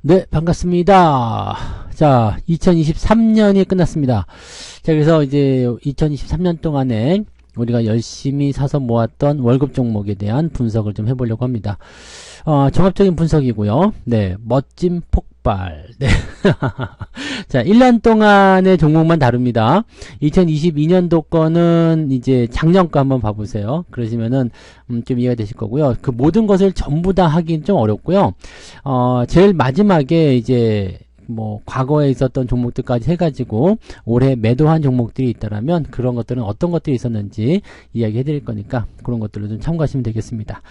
네, 반갑습니다. 자, 2023년이 끝났습니다. 자, 그래서 이제 2023년 동안에 우리가 열심히 사서 모았던 월급 종목에 대한 분석을 좀 해보려고 합니다. 종합적인 분석이고요. 네, 멋진 폭발. 네. 자, 1년 동안의 종목만 다룹니다. 2022년도 거는 이제 작년 거 한번 봐보세요. 그러시면은 좀 이해가 되실 거고요. 그 모든 것을 전부 다 하긴 좀 어렵고요. 제일 마지막에 이제 뭐 과거에 있었던 종목들까지 해가지고 올해 매도한 종목들이 있다라면 그런 것들은 어떤 것들이 있었는지 이야기 해드릴 거니까 그런 것들로 좀 참고하시면 되겠습니다.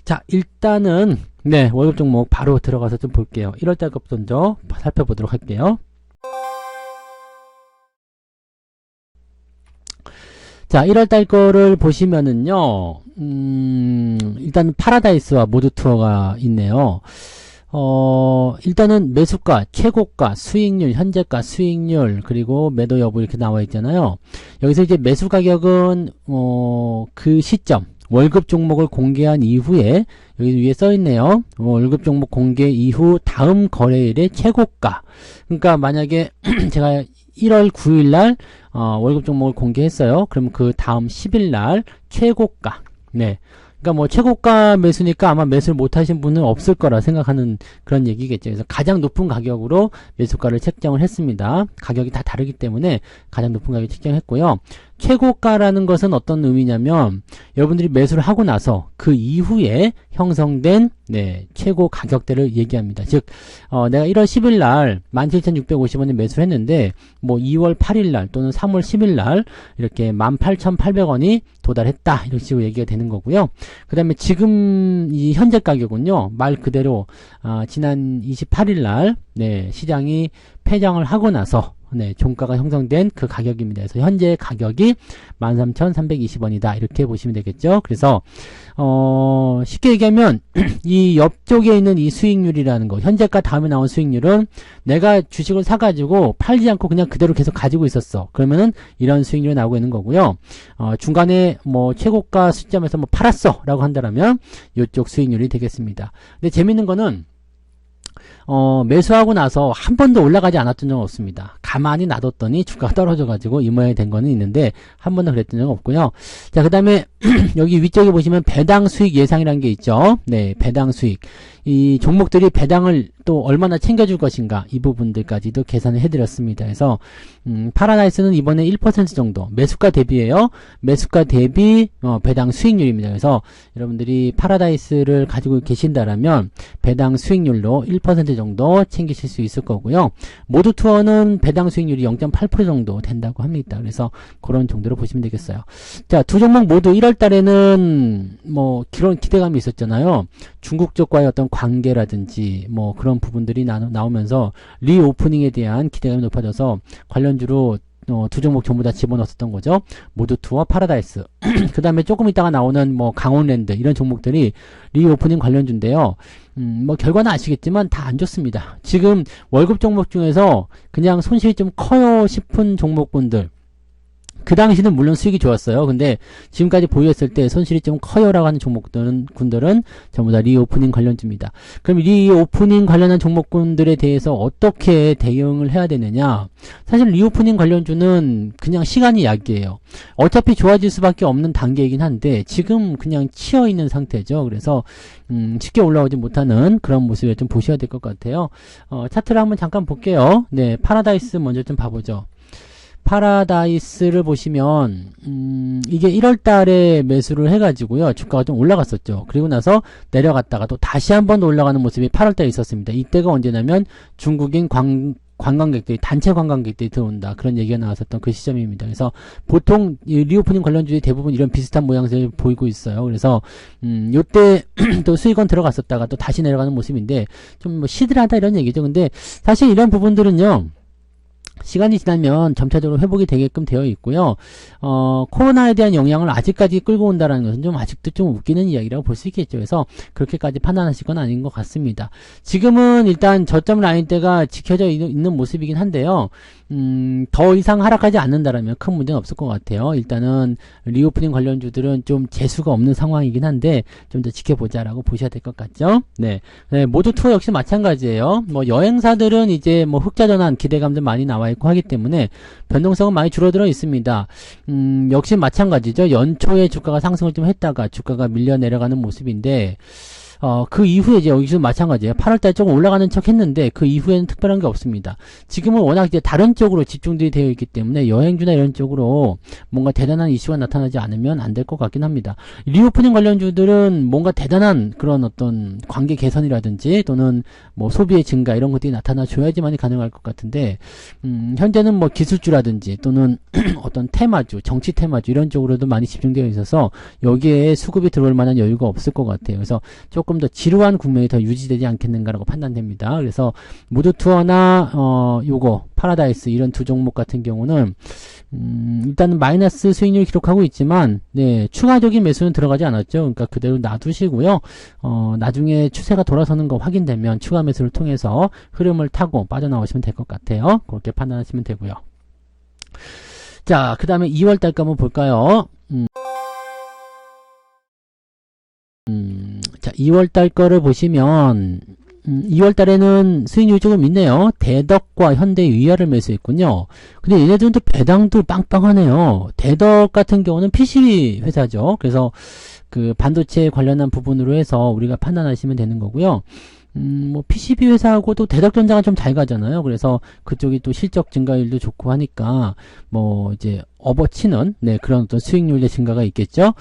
자, 일단은 네, 월급 종목 바로 들어가서 좀 볼게요. 1월달 것부터 먼저 살펴보도록 할게요. 자, 1월달 거를 보시면은요, 일단 파라다이스와 모두투어가 있네요. 일단은 매수가, 최고가, 수익률, 현재가, 수익률, 그리고 매도 여부 이렇게 나와 있잖아요. 여기서 이제 매수 가격은, 그 시점, 월급 종목을 공개한 이후에, 여기 위에 써 있네요. 월급 종목 공개 이후 다음 거래일의 최고가. 그러니까 만약에 제가 1월 9일날, 월급 종목을 공개했어요. 그러면 그 다음 10일날 최고가. 네. 그러니까 뭐 최고가 매수니까 아마 매수를 못하신 분은 없을 거라 생각하는 그런 얘기겠죠. 그래서 가장 높은 가격으로 매수가를 책정을 했습니다. 가격이 다 다르기 때문에 가장 높은 가격을 책정했고요. 최고가라는 것은 어떤 의미냐면 여러분들이 매수를 하고 나서 그 이후에 형성된 최고 가격대를 얘기합니다. 즉 내가 1월 10일 날 17,650원에 매수를 했는데 뭐 2월 8일 날 또는 3월 10일 날 이렇게 18,800원이 도달했다 이런 식으로 얘기가 되는 거고요. 그 다음에 지금 이 현재 가격은요, 말 그대로 지난 28일 날 시장이 폐장을 하고 나서 종가가 형성된 그 가격입니다. 그래서 현재 가격이 13,320원이다. 이렇게 보시면 되겠죠. 그래서 쉽게 얘기하면 이 옆쪽에 있는 이 수익률이라는 거, 현재가 다음에 나온 수익률은 내가 주식을 사가지고 팔지 않고 그냥 그대로 계속 가지고 있었어. 그러면은 이런 수익률이 나오고 있는 거고요. 중간에 뭐 최고가 시점에서 뭐 팔았어 라고 한다면 이쪽 수익률이 되겠습니다. 근데 재밌는 거는 매수하고 나서 한 번도 올라가지 않았던 적은 없습니다. 가만히 놔뒀더니 주가가 떨어져가지고 이 모양이 된 거는 있는데 한 번도 그랬던 적은 없고요. 자, 그 다음에 여기 위쪽에 보시면 배당 수익 예상이라는 게 있죠. 네, 배당 수익. 이 종목들이 배당을 또 얼마나 챙겨줄 것인가 이 부분들까지도 계산을 해드렸습니다. 그래서 파라다이스는 이번에 1% 정도 매수가 대비예요. 매수가 대비 배당 수익률입니다. 그래서 여러분들이 파라다이스를 가지고 계신다라면 배당 수익률로 1% 정도 챙기실 수 있을 거고요. 모두투어는 배당 수익률이 0.8% 정도 된다고 합니다. 그래서 그런 정도로 보시면 되겠어요. 자, 두 종목 모두 1월 달에는 뭐 그런 기대감이 있었잖아요. 중국 쪽과의 어떤 관계라든지 뭐 그런 부분들이 나오면서 리오프닝에 대한 기대감이 높아져서 관련주로 두 종목 전부 다 집어넣었던 거죠. 모두투어, 파라다이스. 그 다음에 조금 있다가 나오는 뭐 강원랜드 이런 종목들이 리오프닝 관련주인데요. 뭐 결과는 아시겠지만 다 안 좋습니다. 지금 월급 종목 중에서 그냥 손실이 좀 커요 싶은 종목군들. 그 당시는 물론 수익이 좋았어요. 근데 지금까지 보유했을 때 손실이 좀 커요라고 하는 종목군들은 전부 다 리오프닝 관련주입니다. 그럼 리오프닝 관련한 종목군들에 대해서 어떻게 대응을 해야 되느냐? 사실 리오프닝 관련주는 그냥 시간이 약이에요. 어차피 좋아질 수밖에 없는 단계이긴 한데 지금 그냥 치여있는 상태죠. 그래서 쉽게 올라오지 못하는 그런 모습을 좀 보셔야 될 것 같아요. 차트를 한번 잠깐 볼게요. 네, 파라다이스 먼저 좀 봐보죠. 파라다이스를 보시면 이게 1월 달에 매수를 해가지고요. 주가가 좀 올라갔었죠. 그리고 나서 내려갔다가 또 다시 한번 올라가는 모습이 8월 달에 있었습니다. 이때가 언제냐면 중국인 관광객들이 단체 관광객들이 들어온다. 그런 얘기가 나왔었던 그 시점입니다. 그래서 보통 리오프닝 관련주의 대부분 이런 비슷한 모양새를 보이고 있어요. 그래서 요때 또 수익원 들어갔었다가 또 다시 내려가는 모습인데 좀 뭐 시들하다 이런 얘기죠. 근데 사실 이런 부분들은요. 시간이 지나면 점차적으로 회복이 되게끔 되어 있고요. 코로나에 대한 영향을 아직까지 끌고 온다는 것은 좀 아직도 좀 웃기는 이야기라고 볼 수 있겠죠. 그래서 그렇게까지 판단하실 건 아닌 것 같습니다. 지금은 일단 저점 라인대가 지켜져 있는 모습이긴 한데요. 더 이상 하락하지 않는다라면 큰 문제는 없을 것 같아요. 일단은 리오프닝 관련주들은 좀 재수가 없는 상황이긴 한데 좀 더 지켜보자라고 보셔야 될 것 같죠. 네. 네, 모두 투어 역시 마찬가지예요. 뭐 여행사들은 이제 뭐 흑자 전환 기대감들 많이 나와 있고 하기 때문에 변동성은 많이 줄어들어 있습니다. 역시 마찬가지죠. 연초에 주가가 상승을 좀 했다가 주가가 밀려 내려가는 모습인데 그 이후에 이제 여기서 마찬가지예요. 8월달에 조금 올라가는 척 했는데 그 이후에는 특별한 게 없습니다. 지금은 워낙 이제 다른 쪽으로 집중들이 되어 있기 때문에 여행주나 이런 쪽으로 뭔가 대단한 이슈가 나타나지 않으면 안 될 것 같긴 합니다. 리오프닝 관련주들은 뭔가 대단한 그런 어떤 관계 개선이라든지 또는 뭐 소비의 증가 이런 것들이 나타나 줘야지만이 가능할 것 같은데 현재는 뭐 기술주라든지 또는 어떤 테마주, 정치 테마주 이런 쪽으로도 많이 집중되어 있어서 여기에 수급이 들어올 만한 여유가 없을 것 같아요. 그래서 조금 더 지루한 국면이 더 유지되지 않겠는가라고 판단됩니다. 그래서 무드투어나 요거 파라다이스 이런 두 종목 같은 경우는 일단은 마이너스 수익률 기록하고 있지만 네, 추가적인 매수는 들어가지 않았죠. 그러니까 그대로 놔두시고요. 나중에 추세가 돌아서는 거 확인되면 추가 매수를 통해서 흐름을 타고 빠져나오시면 될 것 같아요. 그렇게 판단하시면 되고요. 자, 그 다음에 2월달 거 한번 볼까요? 자, 2월달 거를 보시면 2월달에는 수익률이 조금 있네요. 대덕과 현대 위아를 매수했군요. 근데 얘네들은 또 배당도 빵빵하네요. 대덕 같은 경우는 PCB 회사죠. 그래서 그 반도체 관련한 부분으로 해서 우리가 판단하시면 되는 거고요. 뭐 PCB 회사하고도 대덕전자가 좀 잘 가잖아요. 그래서 그쪽이 또 실적 증가율도 좋고 하니까 뭐 이제 업어치는 네, 그런 어떤 수익률의 증가가 있겠죠.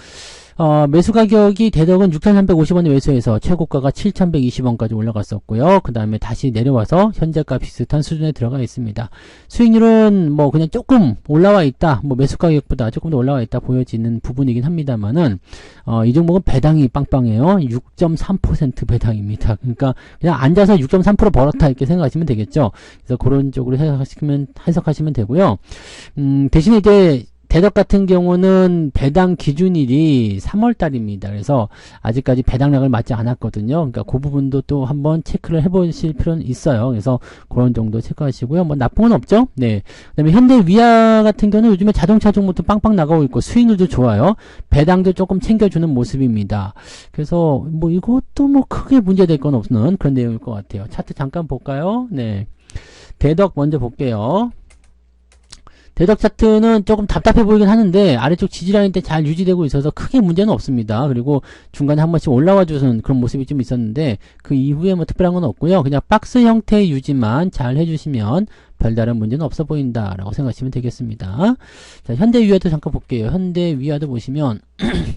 매수 가격이 대덕은 6,350원에 매수해서 최고가가 7,120원까지 올라갔었고요. 그 다음에 다시 내려와서 현재가 비슷한 수준에 들어가 있습니다. 수익률은 뭐 그냥 조금 올라와 있다. 뭐 매수 가격보다 조금 더 올라와 있다 보여지는 부분이긴 합니다만은 이 종목은 배당이 빵빵해요. 6.3% 배당입니다. 그러니까 그냥 앉아서 6.3% 벌었다 이렇게 생각하시면 되겠죠. 그래서 그런 쪽으로 해석하시면 되고요. 대신에 이제 대덕 같은 경우는 배당 기준일이 3월달입니다. 그래서 아직까지 배당량을 맞지 않았거든요. 그러니까 그 부분도 또 한번 체크를 해보실 필요는 있어요. 그래서 그런 정도 체크하시고요. 뭐 나쁜 건 없죠. 네. 그다음에 현대 위아 같은 경우는 요즘에 자동차 종목도 빵빵 나가고 있고 수익률도 좋아요. 배당도 조금 챙겨주는 모습입니다. 그래서 뭐 이것도 뭐 크게 문제될 건 없는 그런 내용일 것 같아요. 차트 잠깐 볼까요? 네. 대덕 먼저 볼게요. 대덕 차트는 조금 답답해 보이긴 하는데 아래쪽 지지라인 때 잘 유지되고 있어서 크게 문제는 없습니다. 그리고 중간에 한 번씩 올라와 주는 그런 모습이 좀 있었는데 그 이후에 뭐 특별한 건 없고요. 그냥 박스 형태의 유지만 잘 해주시면 별다른 문제는 없어 보인다라고 생각하시면 되겠습니다. 자, 현대위아도 잠깐 볼게요. 현대위아도 보시면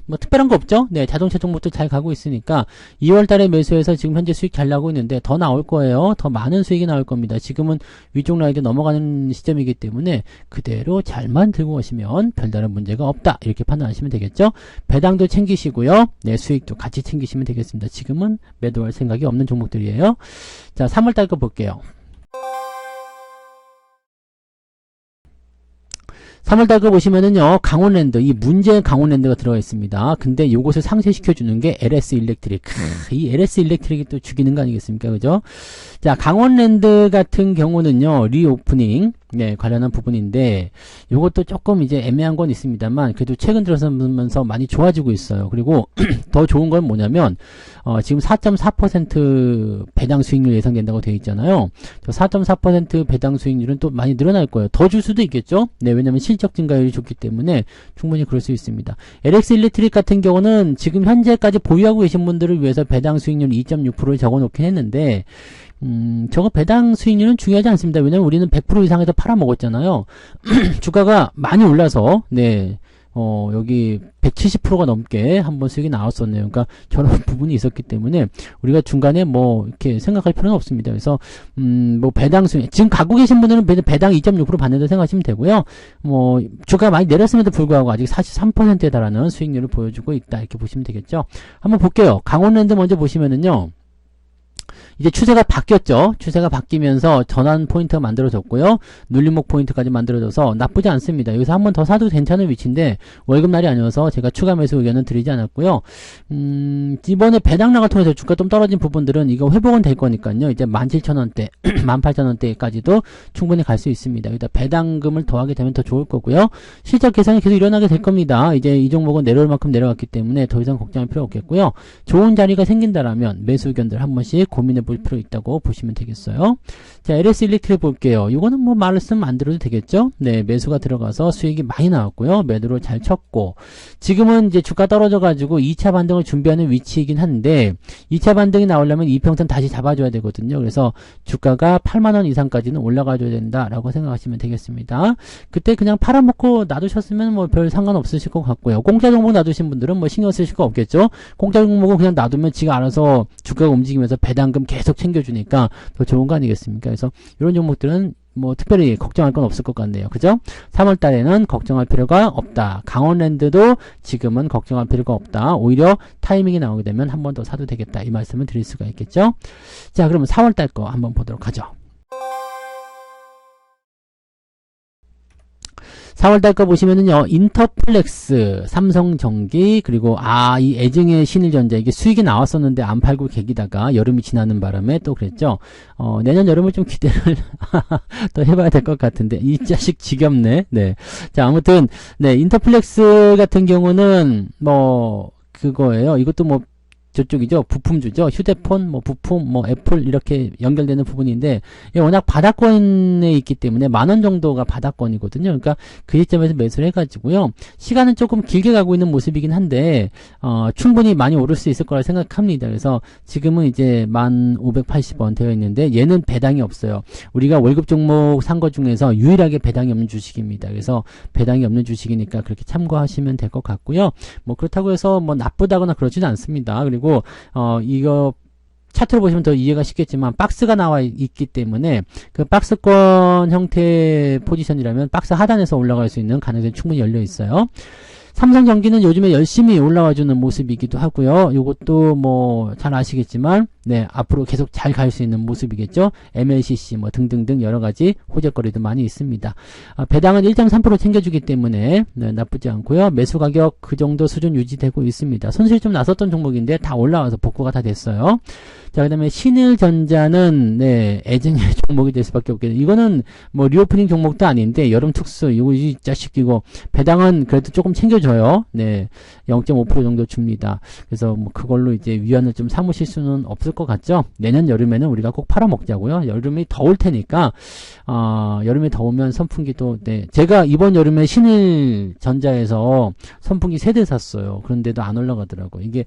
뭐 특별한 거 없죠? 네, 자동차 종목도 잘 가고 있으니까 2월달에 매수해서 지금 현재 수익 잘 나고 있는데 더 나올 거예요. 더 많은 수익이 나올 겁니다. 지금은 위쪽 라인에 넘어가는 시점이기 때문에 그대로 잘만 들고 오시면 별다른 문제가 없다. 이렇게 판단하시면 되겠죠? 배당도 챙기시고요. 네, 수익도 같이 챙기시면 되겠습니다. 지금은 매도할 생각이 없는 종목들이에요. 자, 3월달 거 볼게요. 3월달 거 보시면은요, 강원랜드, 이 문제 강원랜드가 들어가 있습니다. 근데 이것을 상쇄시켜주는 게 LS 일렉트릭. 이 LS 일렉트릭이 또 죽이는 거 아니겠습니까? 그죠? 자, 강원랜드 같은 경우는요, 리오프닝, 네, 관련한 부분인데, 요것도 조금 이제 애매한 건 있습니다만, 그래도 최근 들어서면서 많이 좋아지고 있어요. 그리고 더 좋은 건 뭐냐면, 지금 4.4% 배당 수익률 예상된다고 되어 있잖아요. 저 4.4% 배당 수익률은 또 많이 늘어날 거예요. 더 줄 수도 있겠죠? 네, 왜냐면 실적 증가율이 좋기 때문에 충분히 그럴 수 있습니다. LX 일렉트릭 같은 경우는 지금 현재까지 보유하고 계신 분들을 위해서 배당 수익률 2.6%를 적어 놓긴 했는데, 저거 배당 수익률은 중요하지 않습니다. 왜냐면 우리는 100% 이상에서 팔아먹었잖아요. 주가가 많이 올라서, 네, 여기 170%가 넘게 한번 수익이 나왔었네요. 그러니까 저런 부분이 있었기 때문에 우리가 중간에 뭐 이렇게 생각할 필요는 없습니다. 그래서 뭐 배당 수익 지금 갖고 계신 분들은 배당 2.6% 받는다 생각하시면 되고요. 뭐 주가가 많이 내렸음에도 불구하고 아직 43%에 달하는 수익률을 보여주고 있다 이렇게 보시면 되겠죠. 한번 볼게요. 강원랜드 먼저 보시면은요. 이제 추세가 바뀌었죠. 추세가 바뀌면서 전환 포인트가 만들어졌고요. 눌림목 포인트까지 만들어져서 나쁘지 않습니다. 여기서 한 번 더 사도 괜찮은 위치인데 월급날이 아니어서 제가 추가 매수 의견은 드리지 않았고요. 이번에 배당락을 통해서 주가 좀 떨어진 부분들은 이거 회복은 될 거니까요. 이제 17,000원대, 18,000원대까지도 충분히 갈 수 있습니다. 여기다 배당금을 더하게 되면 더 좋을 거고요. 실적 개선이 계속 일어나게 될 겁니다. 이제 이 종목은 내려올 만큼 내려갔기 때문에 더 이상 걱정할 필요 없겠고요. 좋은 자리가 생긴다라면 매수 의견들 한 번씩 고민해 볼 필요 있다고 보시면 되겠어요. 자, LS 일렉트릭 볼게요. 이거는 뭐 말씀 안 드려도 되겠죠? 네, 매수가 들어가서 수익이 많이 나왔고요. 매도를 잘 쳤고, 지금은 이제 주가 떨어져가지고 2차 반등을 준비하는 위치이긴 한데, 2차 반등이 나오려면 이평선 다시 잡아줘야 되거든요. 그래서 주가가 8만원 이상까지는 올라가줘야 된다라고 생각하시면 되겠습니다. 그때 그냥 팔아먹고 놔두셨으면 뭐 별 상관없으실 것 같고요. 공짜 종목 놔두신 분들은 뭐 신경 쓰실 거 없겠죠? 공짜 종목은 그냥 놔두면 지가 알아서 주가가 움직이면서 배당금 계속 챙겨주니까 더 좋은 거 아니겠습니까? 그래서 이런 종목들은 뭐 특별히 걱정할 건 없을 것 같네요. 그죠? 3월 달에는 걱정할 필요가 없다. 강원랜드도 지금은 걱정할 필요가 없다. 오히려 타이밍이 나오게 되면 한 번 더 사도 되겠다. 이 말씀을 드릴 수가 있겠죠? 자, 그러면 4월 달 거 한번 보도록 하죠. 4월달 거 보시면은요, 인터플렉스, 삼성전기, 그리고, 이 애증의 신일전자, 이게 수익이 나왔었는데 안 팔고 계기다가 여름이 지나는 바람에 또 그랬죠. 내년 여름을 좀 기대를 또 해봐야 될 것 같은데, 이 자식 지겹네. 네. 자, 아무튼, 네, 인터플렉스 같은 경우는, 그거예요. 이것도 저쪽이죠. 부품주죠. 휴대폰, 부품, 애플 이렇게 연결되는 부분인데 워낙 바닥권에 있기 때문에 10,000원 정도가 바닥권이거든요. 그러니까 그 시점에서 매수를 해가지고요. 시간은 조금 길게 가고 있는 모습이긴 한데 충분히 많이 오를 수 있을 거라 생각합니다. 그래서 지금은 이제 1,580원 되어 있는데 얘는 배당이 없어요. 우리가 월급 종목 산 것 중에서 유일하게 배당이 없는 주식입니다. 그래서 배당이 없는 주식이니까 그렇게 참고하시면 될 것 같고요. 그렇다고 해서 나쁘다거나 그러지는 않습니다. 그리고 이거 차트로 보시면 더 이해가 쉽겠지만 박스가 나와 있기 때문에 그 박스권 형태의 포지션이라면 박스 하단에서 올라갈 수 있는 가능성이 충분히 열려 있어요. 삼성전기는 요즘에 열심히 올라와주는 모습이기도 하고요. 이것도 잘 아시겠지만 네, 앞으로 계속 잘 갈 수 있는 모습이겠죠. MLCC 등등등 여러 가지 호재거리도 많이 있습니다. 배당은 1.3% 챙겨주기 때문에 네, 나쁘지 않고요. 매수 가격 그 정도 수준 유지되고 있습니다. 손실 좀 났었던 종목인데 다 올라와서 복구가 다 됐어요. 자, 그 다음에 신일전자는 네, 애증의 종목이 될 수밖에 없겠네요. 이거는 리오프닝 종목도 아닌데 여름 특수 이 자식 이거 배당은 그래도 조금 챙겨줘요. 네, 0.5% 정도 줍니다. 그래서 그걸로 이제 위안을 좀 삼으실 수는 없을 것 같죠. 내년 여름에는 우리가 꼭 팔아먹자고요. 여름이 더울 테니까 여름이 더우면 선풍기도 네, 제가 이번 여름에 신일전자에서 선풍기 3대 샀어요. 그런데도 안 올라가더라고요. 이게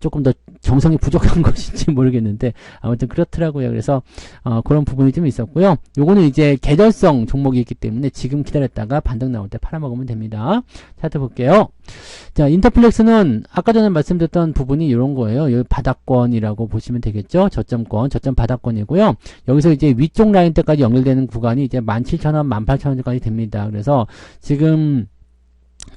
조금 더 정성이 부족한 것인지 모르겠는데 아무튼 그렇더라고요. 그래서 그런 부분이 좀 있었고요. 요거는 이제 계절성 종목이 있기 때문에 지금 기다렸다가 반등 나올 때 팔아먹으면 됩니다. 차트 볼게요. 자, 인터플렉스는 아까 전에 말씀드렸던 부분이 이런 거예요. 여기 바닥권이라고 보시면 되겠죠. 저점권, 저점 바닥권이고요. 여기서 이제 위쪽 라인 때까지 연결되는 구간이 이제 17,000원, 18,000원까지 됩니다. 그래서 지금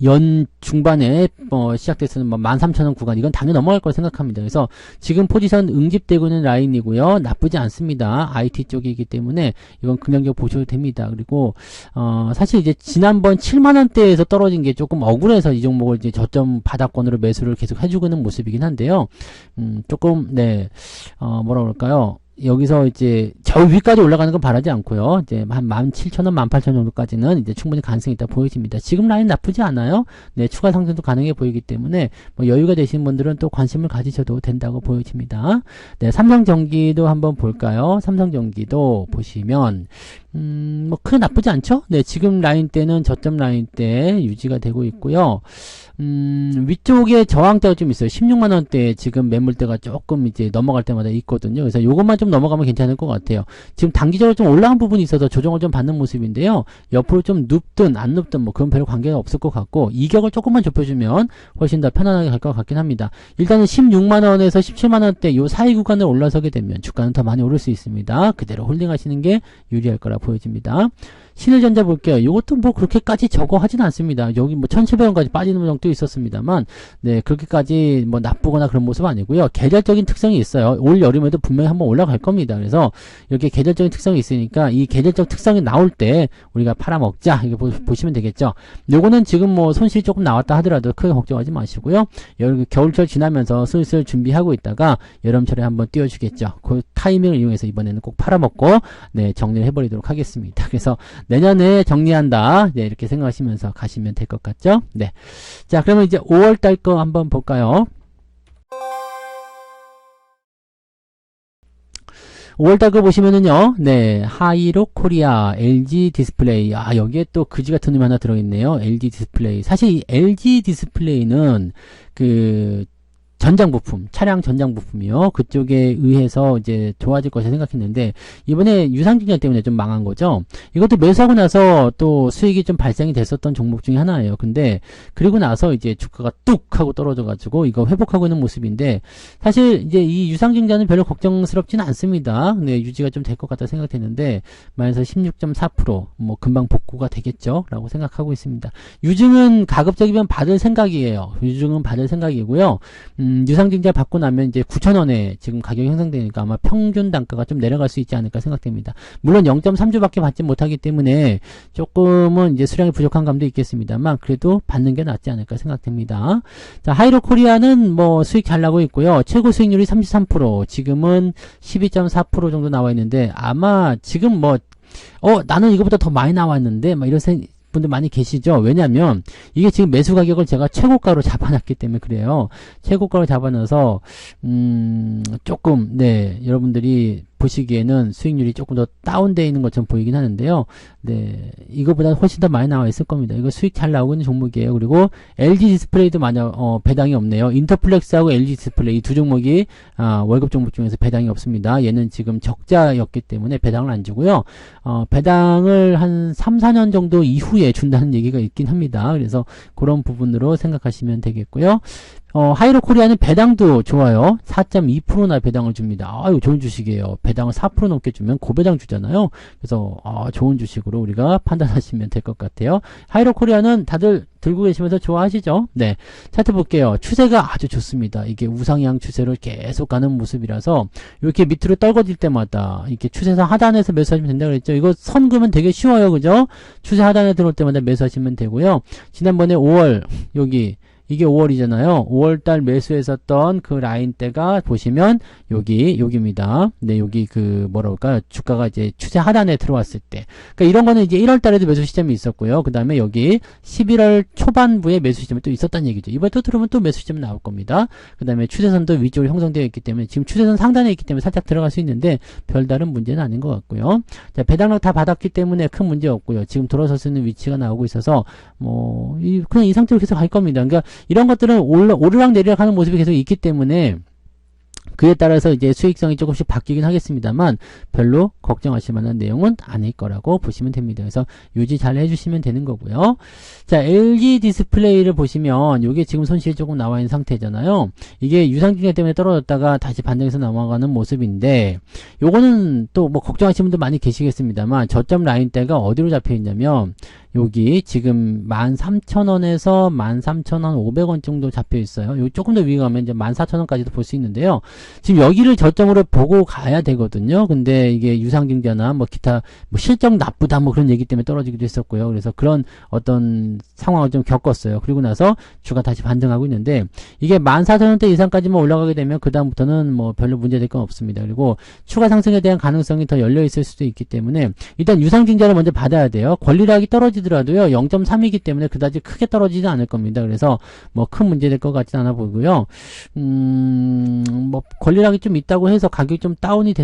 연 중반에 시작됐으면 13,000원 구간 이건 당연히 넘어갈 걸 생각합니다. 그래서 지금 포지션 응집되고 있는 라인이고요. 나쁘지 않습니다. IT 쪽이기 때문에 이건 긍정적으로 보셔도 됩니다. 그리고 사실 이제 지난번 7만원대에서 떨어진 게 조금 억울해서 이 종목을 이제 저점 바닥권으로 매수를 계속 해주고 있는 모습이긴 한데요. 조금 네 뭐라 그럴까요? 여기서 이제 저 위까지 올라가는 건 바라지 않고요. 이제 한 17,000원, 18,000원 정도까지는 이제 충분히 가능성이 있다 보여집니다. 지금 라인 나쁘지 않아요. 네, 추가 상승도 가능해 보이기 때문에 여유가 되시는 분들은 또 관심을 가지셔도 된다고 보여집니다. 네, 삼성전기도 한번 볼까요? 삼성전기도 보시면 크게 나쁘지 않죠? 네, 지금 라인 때는 저점 라인 때 유지가 되고 있고요. 위쪽에 저항대가 좀 있어요. 16만원대에 지금 매물대가 조금 이제 넘어갈 때마다 있거든요. 그래서 요것만 좀 넘어가면 괜찮을 것 같아요. 지금 단기적으로 좀 올라간 부분이 있어서 조정을 좀 받는 모습인데요. 옆으로 좀 눕든 안 눕든 그건 별 관계가 없을 것 같고, 이격을 조금만 좁혀주면 훨씬 더 편안하게 갈 것 같긴 합니다. 일단은 16만원에서 17만원대 요 사이 구간을 올라서게 되면 주가는 더 많이 오를 수 있습니다. 그대로 홀딩하시는 게 유리할 거라 보여집니다. 신일전자 볼게요. 이것도 뭐 그렇게까지 저거 하진 않습니다. 여기 뭐 1,700원까지 빠지는 정도 있었습니다만, 네, 그렇게까지 뭐 나쁘거나 그런 모습 아니고요. 계절적인 특성이 있어요. 올 여름에도 분명히 한번 올라갈 겁니다. 그래서 이렇게 계절적인 특성이 있으니까 이 계절적 특성이 나올 때 우리가 팔아먹자, 이렇게 보시면 되겠죠. 요거는 지금 뭐 손실이 조금 나왔다 하더라도 크게 걱정하지 마시고요. 겨울철 지나면서 슬슬 준비하고 있다가 여름철에 한번 띄워주겠죠. 그 타이밍을 이용해서 이번에는 꼭 팔아먹고, 네, 정리를 해버리도록 하겠습니다. 그래서 내년에 정리한다, 네, 이렇게 생각하시면서 가시면 될 것 같죠. 네. 자, 그러면 이제 5월달 거 한번 볼까요? 5월달 거 보시면은요, 네, 하이록 코리아, LG 디스플레이, 여기에 또 그지 같은 놈이 하나 들어있네요. LG 디스플레이. 사실 이 LG 디스플레이는 전장 부품, 차량 전장 부품이요. 그쪽에 의해서 이제 좋아질 것이 생각했는데, 이번에 유상증자 때문에 좀 망한 거죠. 이것도 매수하고 나서 또 수익이 좀 발생이 됐었던 종목 중에 하나예요. 근데, 그리고 나서 이제 주가가 뚝 하고 떨어져가지고, 이거 회복하고 있는 모습인데, 사실 이제 이 유상증자는 별로 걱정스럽지는 않습니다. 네, 유지가 좀 될 것 같다 생각했는데, 마이너스 16.4%, 뭐, 금방 복구가 되겠죠? 라고 생각하고 있습니다. 유증은 가급적이면 받을 생각이에요. 유증은 받을 생각이고요. 유상증자 받고 나면 이제 9,000원에 지금 가격이 형성되니까 아마 평균 단가가 좀 내려갈 수 있지 않을까 생각됩니다. 물론 0.3주밖에 받지 못하기 때문에 조금은 이제 수량이 부족한 감도 있겠습니다만 그래도 받는 게 낫지 않을까 생각됩니다. 자, 하이로 코리아는 뭐 수익 잘 나고 있고요. 최고 수익률이 33%, 지금은 12.4% 정도 나와 있는데 아마 지금 뭐 나는 이거보다 더 많이 나왔는데 막 이런 분들 많이 계시죠. 왜냐면 이게 지금 매수 가격을 제가 최고가로 잡아놨기 때문에 그래요. 최고가로 잡아놔서 조금, 네, 여러분들이 보시기에는 수익률이 조금 더 다운되어 있는 것처럼 보이긴 하는데요. 네, 이거보다 훨씬 더 많이 나와 있을 겁니다. 이거 수익 잘 나오고 있는 종목이에요. 그리고 LG 디스플레이도 배당이 없네요. 인터플렉스하고 LG 디스플레이 두 종목이 월급 종목 중에서 배당이 없습니다. 얘는 지금 적자였기 때문에 배당을 안 주고요. 배당을 한 3, 4년 정도 이후에 준다는 얘기가 있긴 합니다. 그래서 그런 부분으로 생각하시면 되겠고요. 하이로 코리아는 배당도 좋아요. 4.2%나 배당을 줍니다. 아유, 좋은 주식이에요. 배당을 4% 넘게 주면 고배당 주잖아요. 그래서 좋은 주식으로 우리가 판단하시면 될 것 같아요. 하이로 코리아는 다들 들고 계시면서 좋아하시죠? 네. 차트 볼게요. 추세가 아주 좋습니다. 이게 우상향 추세로 계속 가는 모습이라서 이렇게 밑으로 떨궈질 때마다 이렇게 추세상 하단에서 매수하시면 된다고 그랬죠. 이거 선 그으면 되게 쉬워요. 그죠? 추세 하단에 들어올 때마다 매수하시면 되고요. 지난번에 5월 이게 5월이잖아요. 5월달 매수했었던 그 라인대가 보시면 여기입니다. 네, 여기 뭐라 그럴까요? 주가가 이제 추세 하단에 들어왔을 때. 그러니까 이런 거는 이제 1월달에도 매수 시점이 있었고요. 그 다음에 여기 11월 초반부에 매수 시점이 또 있었다는 얘기죠. 이번에 또 들어오면 또 매수 시점이 나올 겁니다. 그 다음에 추세선도 위쪽으로 형성되어 있기 때문에 지금 추세선 상단에 있기 때문에 살짝 들어갈 수 있는데 별다른 문제는 아닌 것 같고요. 자, 배당력 다 받았기 때문에 큰 문제 없고요. 지금 돌아설 수 있는 위치가 나오고 있어서 그냥 이 상태로 계속 갈 겁니다. 그러니까 이런 것들은 오르락 내리락 하는 모습이 계속 있기 때문에 그에 따라서 이제 수익성이 조금씩 바뀌긴 하겠습니다만 별로 걱정하실 만한 내용은 아닐 거라고 보시면 됩니다. 그래서 유지 잘 해주시면 되는 거고요. 자, LG 디스플레이를 보시면 이게 지금 손실이 조금 나와 있는 상태잖아요. 이게 유상증자 때문에 떨어졌다가 다시 반등해서 넘어가는 모습인데 요거는 또 뭐 걱정하시는 분들 많이 계시겠습니다만 저점 라인대가 어디로 잡혀 있냐면 여기 지금 13,000원에서 13,500원 정도 잡혀 있어요. 여기 조금 더 위에 가면 이제 14,000원까지도 볼 수 있는데요. 지금 여기를 저점으로 보고 가야 되거든요. 근데 이게 유상증자나 뭐 기타 뭐 실적 나쁘다 뭐 그런 얘기 때문에 떨어지기도 했었고요. 그래서 그런 어떤 상황을 좀 겪었어요. 그리고 나서 주가 다시 반등하고 있는데 이게 14,000원대 이상까지만 올라가게 되면 그 다음부터는 뭐 별로 문제될 건 없습니다. 그리고 추가 상승에 대한 가능성이 더 열려 있을 수도 있기 때문에 일단 유상증자를 먼저 받아야 돼요. 권리락이 떨어지더라도요 0.3이기 때문에 그다지 크게 떨어지지 않을 겁니다. 그래서 뭐 큰 문제 될 것 같지는 않아 보이고요. 뭐 권리락이 좀 있다고 해서 가격이 좀 다운이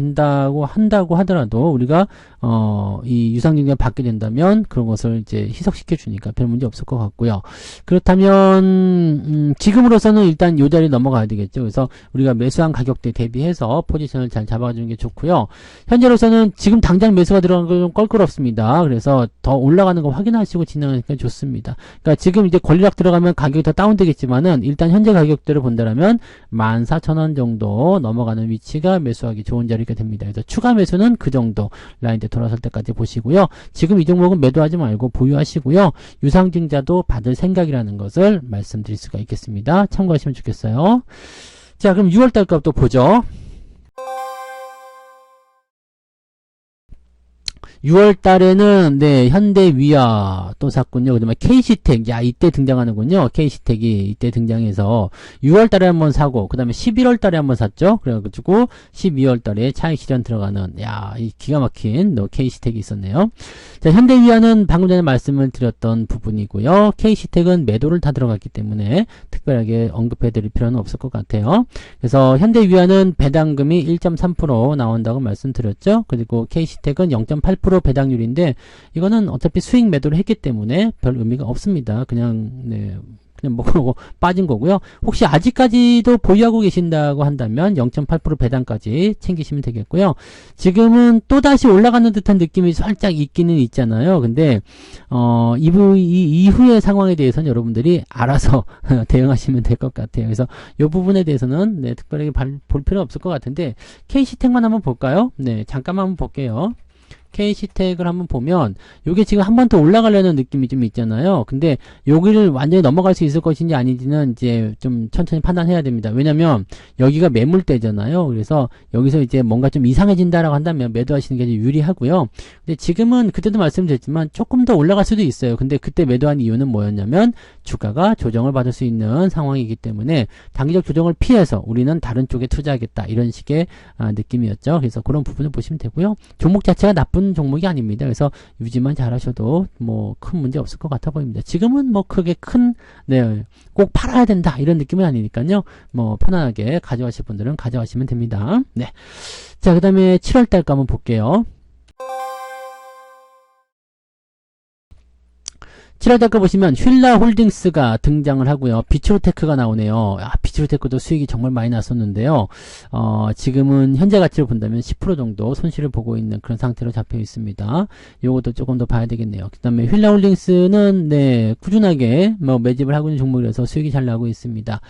한다고 하더라도 우리가 이 유상증자 받게 된다면 그런 것을 이제 희석시켜 주니까 별 문제 없을 것 같고요. 그렇다면 지금으로서는 일단 요 자리 넘어가야 되겠죠. 그래서 우리가 매수한 가격대 대비해서 포지션을 잘 잡아주는 게 좋고요. 현재로서는 지금 당장 매수가 들어간 건 좀 껄끄럽습니다. 그래서 더 올라가는 거 확인하시고 진행하니까 좋습니다. 그러니까 지금 이제 권리락 들어가면 가격이 더 다운되겠지만은 일단 현재 가격대를 본다라면 14,000원 정도 넘어가는 위치가 매수하기 좋은 자리가 됩니다. 그래서 추가 매수는 그 정도 라인대 돌아설 때까지 보시고요. 지금 이 종목은 매도하지 말고 보유하시고요. 유상증자도 받을 생각이라는 것을 말씀드릴 수가 있겠습니다. 참고하시면 좋겠어요. 자, 그럼 6월달 값도 보죠. 6월 달에는, 네, 현대위아 또 샀군요. 그 다음에 KC텍, 야, 이때 등장하는군요. KC텍이 이때 등장해서 6월 달에 한번 사고, 그 다음에 11월 달에 한번 샀죠. 그래가지고 12월 달에 차익 실현 들어가는, 야, 이 기가 막힌 KC텍이 있었네요. 자, 현대위아는 방금 전에 말씀을 드렸던 부분이고요. KC텍은 매도를 다 들어갔기 때문에 특별하게 언급해 드릴 필요는 없을 것 같아요. 그래서 현대위아는 배당금이 1.3% 나온다고 말씀드렸죠. 그리고 KC텍은 0.8% 배당률인데 이거는 어차피 수익 매도를 했기 때문에 별 의미가 없습니다. 그냥 먹고 빠진 거고요. 혹시 아직까지도 보유하고 계신다고 한다면 0.8% 배당까지 챙기시면 되겠고요. 지금은 또다시 올라가는 듯한 느낌이 살짝 있기는 있잖아요. 근데 이후의 상황에 대해서는 여러분들이 알아서 대응하시면 될 것 같아요. 그래서 이 부분에 대해서는 특별하게 볼 필요는 없을 것 같은데 KC텍만 한번 볼까요? 네, 잠깐만 한번 볼게요. KC텍을 한번 보면 요게 지금 한 번 더 올라가려는 느낌이 좀 있잖아요. 근데 여기를 완전히 넘어갈 수 있을 것인지 아닌지는 이제 좀 천천히 판단해야 됩니다. 왜냐면 여기가 매물대잖아요. 그래서 여기서 이제 뭔가 좀 이상해진다라고 한다면 매도하시는 게 유리하고요. 근데 지금은 그때도 말씀드렸지만 조금 더 올라갈 수도 있어요. 근데 그때 매도한 이유는 뭐였냐면 주가가 조정을 받을 수 있는 상황이기 때문에 단기적 조정을 피해서 우리는 다른 쪽에 투자하겠다 이런 식의 느낌이었죠. 그래서 그런 부분을 보시면 되고요. 종목 자체가 나쁜 종목이 아닙니다. 그래서 유지만 잘하셔도 뭐 큰 문제 없을 것 같아 보입니다. 지금은 뭐 크게 꼭 팔아야 된다 이런 느낌은 아니니까요. 뭐 편안하게 가져가실 분들은 가져가시면 됩니다. 네. 자, 그 다음에 7월달 거 한번 볼게요. 7월달 거 보시면 휠라홀딩스가 등장을 하고요. 비츠로테크가 나오네요. 비츠로테크도 수익이 정말 많이 났었는데요. 지금은 현재 가치로 본다면 10% 정도 손실을 보고 있는 그런 상태로 잡혀 있습니다. 요것도 조금 더 봐야 되겠네요. 그 다음에 휠라홀딩스는 꾸준하게 매집을 하고 있는 종목이라서 수익이 잘 나고 있습니다.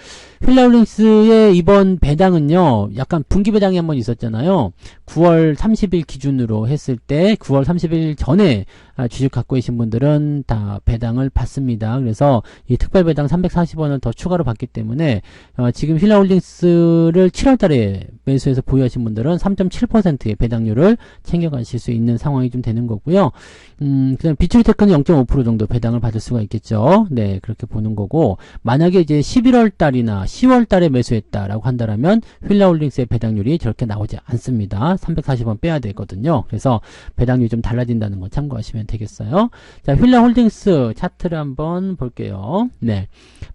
휠라홀딩스의 이번 배당은요, 약간 분기 배당이 한번 있었잖아요. 9월 30일 기준으로 했을 때 9월 30일 전에 주식 갖고 계신 분들은 다 배당을 받습니다. 그래서 이 특별 배당 340원을 더 추가로 받기 때문에 지금 휠라홀딩스를 7월달에 매수해서 보유하신 분들은 3.7%의 배당률을 챙겨가실 수 있는 상황이 좀 되는 거고요. 그다음 비츠로테크는 0.5% 정도 배당을 받을 수가 있겠죠. 네, 그렇게 보는 거고, 만약에 이제 11월달이나 10월달에 매수했다라고 한다면 휠라홀딩스의 배당률이 저렇게 나오지 않습니다. 340원 빼야 되거든요. 그래서 배당률이 좀 달라진다는 거 참고하시면 되겠어요. 자, 휠라홀딩스 차트를 한번 볼게요. 네,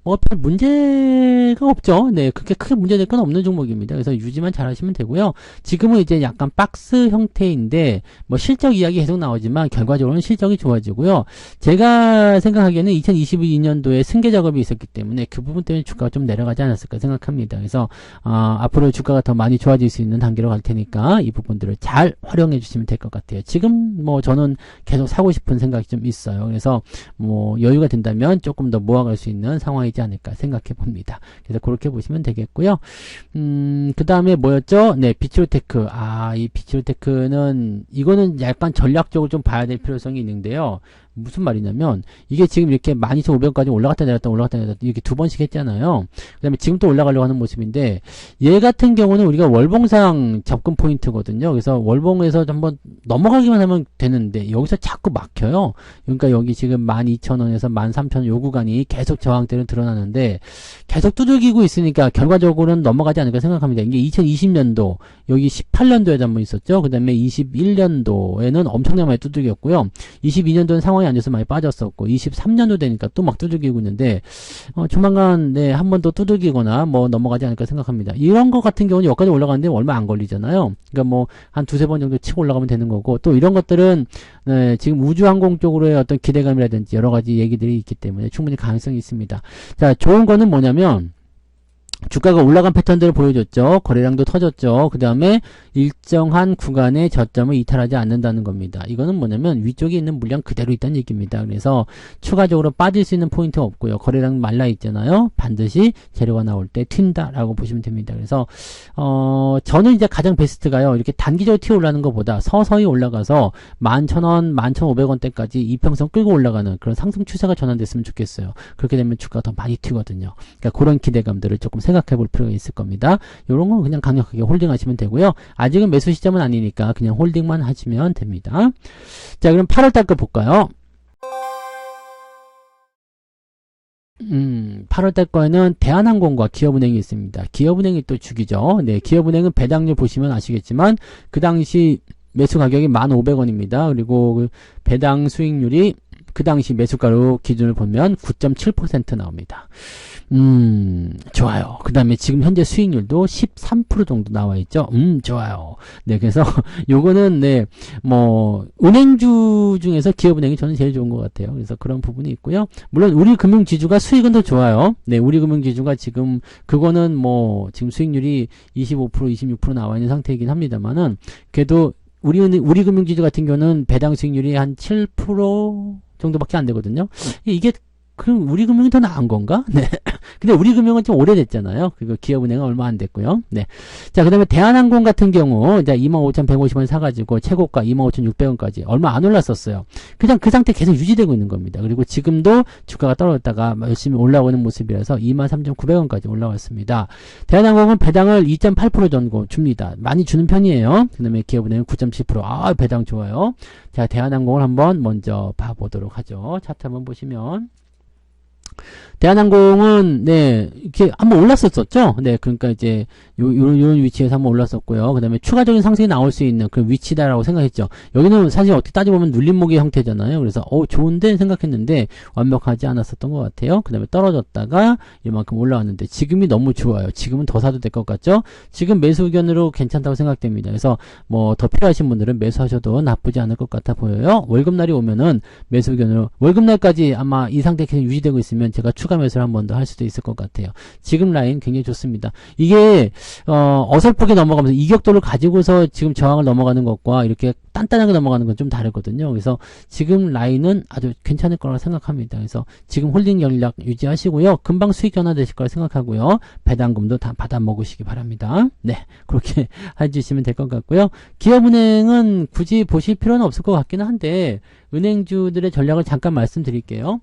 뭐 별 문제가 없죠. 네, 그렇게 크게 문제될 건 없는 종목입니다. 그래서 유지만 잘 하시면 되고요. 지금은 이제 약간 박스 형태인데 뭐 실적 이야기 계속 나오지만 결과적으로는 실적이 좋아지고요. 제가 생각하기에는 2022년도에 승계 작업이 있었기 때문에 그 부분 때문에 주가가 좀 내려가지 않았을까 생각합니다. 그래서 앞으로 주가가 더 많이 좋아질 수 있는 단계로 갈 테니까 이 부분들을 잘 활용해 주시면 될 것 같아요. 지금 뭐 저는 계속 사고 싶은 생각이 좀 있어요. 그래서 뭐 여유가 된다면 조금 더 모아갈 수 있는 상황이지 않을까 생각해 봅니다. 그래서 그렇게 보시면 되겠고요. 그 다음에 뭐였죠? 네, 비츠로테크. 이 비츠로테크는 이거는 약간 전략적으로 좀 봐야 될 필요성이 있는데요. 무슨 말이냐면 이게 지금 이렇게 12,500원까지 올라갔다 내렸다 이렇게 두 번씩 했잖아요. 그 다음에 지금 또 올라가려고 하는 모습인데, 얘 같은 경우는 우리가 월봉상 접근 포인트거든요. 그래서 월봉에서 한번 넘어가기만 하면 되는데 여기서 자꾸 막혀요. 그러니까 여기 지금 12,000원에서 13,000원 요 구간이 계속 저항대로 드러나는데 계속 두들기고 있으니까 결과적으로는 넘어가지 않을까 생각합니다. 이게 2020년도 여기 18년도에도 한번 있었죠. 그 다음에 21년도에는 엄청나게 많이 두들겼고요. 22년도는 상황이 안 좋아서 많이 빠졌었고 23년도 되니까 또 막 두들기고 있는데 조만간 한 번 더 두들기거나 뭐 넘어가지 않을까 생각합니다. 이런 거 같은 경우는 여기까지 올라가는데 얼마 안 걸리잖아요. 그러니까 뭐 한 두세 번 정도 치고 올라가면 되는 거고, 또 이런 것들은 지금 우주항공 쪽으로의 어떤 기대감이라든지 여러 가지 얘기들이 있기 때문에 충분히 가능성이 있습니다. 자, 좋은 거는 뭐냐면 주가가 올라간 패턴들을 보여줬죠. 거래량도 터졌죠. 그 다음에 일정한 구간의 저점을 이탈하지 않는다는 겁니다. 이거는 뭐냐면 위쪽에 있는 물량 그대로 있다는 얘기입니다. 그래서 추가적으로 빠질 수 있는 포인트가 없고요. 거래량 말라 있잖아요. 반드시 재료가 나올 때 튄다라고 보시면 됩니다. 그래서 저는 이제 가장 베스트가요. 이렇게 단기적으로 튀어 올라가는 것보다 서서히 올라가서 11,000원, 11,500원대까지 이평선 끌고 올라가는 그런 상승 추세가 전환됐으면 좋겠어요. 그렇게 되면 주가가 더 많이 튀거든요. 그러니까 그런 기대감들을 조금 생각해 볼 필요가 있을 겁니다. 이런 건 그냥 강력하게 홀딩 하시면 되고요. 아직은 매수 시점은 아니니까 그냥 홀딩만 하시면 됩니다. 자, 그럼 8월달 거 볼까요? 8월달 거에는 대한항공과 기업은행이 있습니다. 기업은행이 또 죽이죠. 네, 기업은행은 배당률 보시면 아시겠지만 그 당시 매수 가격이 1,500원입니다. 그리고 그 배당 수익률이 그 당시 매수가로 기준을 보면 9.7% 나옵니다. 좋아요. 그 다음에 지금 현재 수익률도 13% 정도 나와 있죠. 좋아요. 네, 그래서 요거는 네, 뭐 은행주 중에서 기업은행이 저는 제일 좋은 것 같아요. 그래서 그런 부분이 있고요. 물론 우리 금융지주가 수익은 더 좋아요. 네, 우리 금융지주가 지금 그거는 뭐 지금 수익률이 25%, 26% 나와 있는 상태이긴 합니다만은 그래도 우리 금융지주 같은 경우는 배당 수익률이 한 7% 정도밖에 안 되거든요. 이게 그럼 우리 금융이 더 나은 건가? 네. 근데 우리 금융은 좀 오래됐잖아요. 그리고 기업은행은 얼마 안 됐고요. 네. 자, 그 다음에 대한항공 같은 경우, 이제 25,150원 사가지고 최고가 25,600원까지 얼마 안 올랐었어요. 그냥 그 상태 계속 유지되고 있는 겁니다. 그리고 지금도 주가가 떨어졌다가 열심히 올라오는 모습이라서 23,900원까지 올라왔습니다. 대한항공은 배당을 2.8% 정도 줍니다. 많이 주는 편이에요. 그 다음에 기업은행은 9.7%. 아, 배당 좋아요. 자, 대한항공을 한번 먼저 봐보도록 하죠. 차트 한번 보시면. 대한항공은 네 이렇게 한번 올랐었죠. 네, 그러니까 이제 요런 위치에서 한번 올랐었고요. 그 다음에 추가적인 상승이 나올 수 있는 그런 위치다라고 생각했죠. 여기는 사실 어떻게 따져보면 눌림목의 형태잖아요. 그래서 좋은데 생각했는데 완벽하지 않았었던 것 같아요. 그 다음에 떨어졌다가 이만큼 올라왔는데 지금이 너무 좋아요. 지금은 더 사도 될 것 같죠. 지금 매수 의견으로 괜찮다고 생각됩니다. 그래서 뭐 더 필요하신 분들은 매수하셔도 나쁘지 않을 것 같아 보여요. 월급날이 오면은 매수 의견으로 월급날까지 아마 이 상태 계속 유지되고 있으면 제가 추가 매수를 한 번 더 할 수도 있을 것 같아요. 지금 라인 굉장히 좋습니다. 이게 어설프게 넘어가면서 이격도를 가지고서 지금 저항을 넘어가는 것과 이렇게 단단하게 넘어가는 건 좀 다르거든요. 그래서 지금 라인은 아주 괜찮을 거라고 생각합니다. 그래서 지금 홀딩 전략 유지하시고요. 금방 수익 전환되실 거라 생각하고요. 배당금도 다 받아 먹으시기 바랍니다. 네, 그렇게 해주시면 될 것 같고요. 기업은행은 굳이 보실 필요는 없을 것 같기는 한데 은행주들의 전략을 잠깐 말씀드릴게요.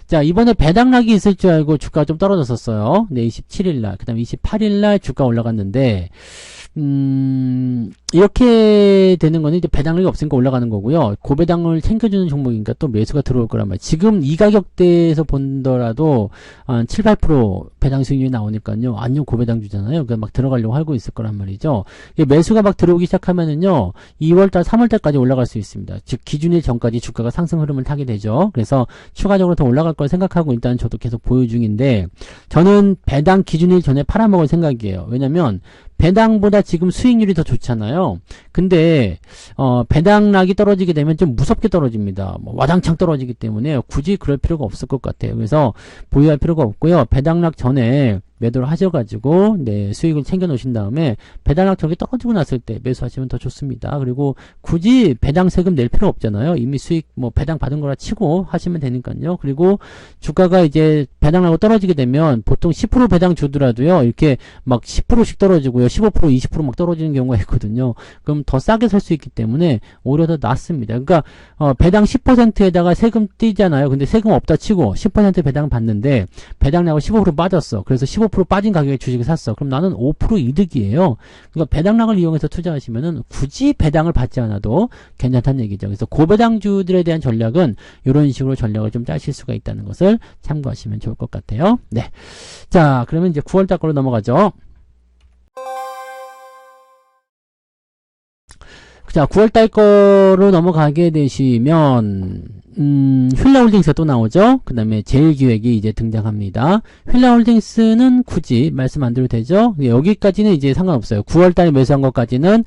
자, 이번에 배당락이 있을 줄 알고 주가가 좀 떨어졌었어요. 네, 27일날, 그 다음에 28일날 주가 올라갔는데 이렇게 되는 거는 이제 배당력이 없으니까 올라가는 거고요. 고배당을 챙겨주는 종목이니까 또 매수가 들어올 거란 말이에요. 지금 이 가격대에서 본더라도 한 7, 8% 배당 수익률이 나오니까요. 완전 고배당 주잖아요. 그러니까 막 들어가려고 하고 있을 거란 말이죠. 매수가 막 들어오기 시작하면은요. 2월달, 3월달까지 올라갈 수 있습니다. 즉 기준일 전까지 주가가 상승 흐름을 타게 되죠. 그래서 추가적으로 더 올라갈 걸 생각하고 일단 저도 계속 보유 중인데 저는 배당 기준일 전에 팔아먹을 생각이에요. 왜냐면 배당보다 지금 수익률이 더 좋잖아요. 근데 배당락이 떨어지게 되면 좀 무섭게 떨어집니다. 뭐 와장창 떨어지기 때문에 굳이 그럴 필요가 없을 것 같아요. 그래서 보유할 필요가 없고요. 배당락 전에 매도를 하셔가지고 네, 수익을 챙겨 놓으신 다음에 배당락 저기 떨어지고 났을 때 매수하시면 더 좋습니다. 그리고 굳이 배당 세금 낼 필요 없잖아요. 이미 수익 뭐 배당 받은 거라 치고 하시면 되니까요. 그리고 주가가 이제 배당락으로 떨어지게 되면 보통 10% 배당 주더라도요. 이렇게 막 10%씩 떨어지고요. 15%, 20% 막 떨어지는 경우가 있거든요. 그럼 더 싸게 살 수 있기 때문에 오히려 더 낫습니다. 그러니까 배당 10%에다가 세금 띄잖아요. 근데 세금 없다 치고 10% 배당 받는데 배당락으로 15% 빠졌어. 그래서 15% 빠진 가격에 주식을 샀어. 그럼 나는 5% 이득이에요. 그러니까 배당락을 이용해서 투자하시면은 굳이 배당을 받지 않아도 괜찮다는 얘기죠. 그래서 고배당주들에 대한 전략은 이런 식으로 전략을 좀 짜실 수가 있다는 것을 참고하시면 좋을 것 같아요. 네. 자, 그러면 이제 9월달 거로 넘어가죠. 자, 9월달 거로 넘어가게 되시면 휠라홀딩스가 또 나오죠. 그 다음에 제일기획이 이제 등장합니다. 휠라홀딩스는 굳이 말씀 안 드려도 되죠. 여기까지는 이제 상관없어요. 9월달에 매수한 것까지는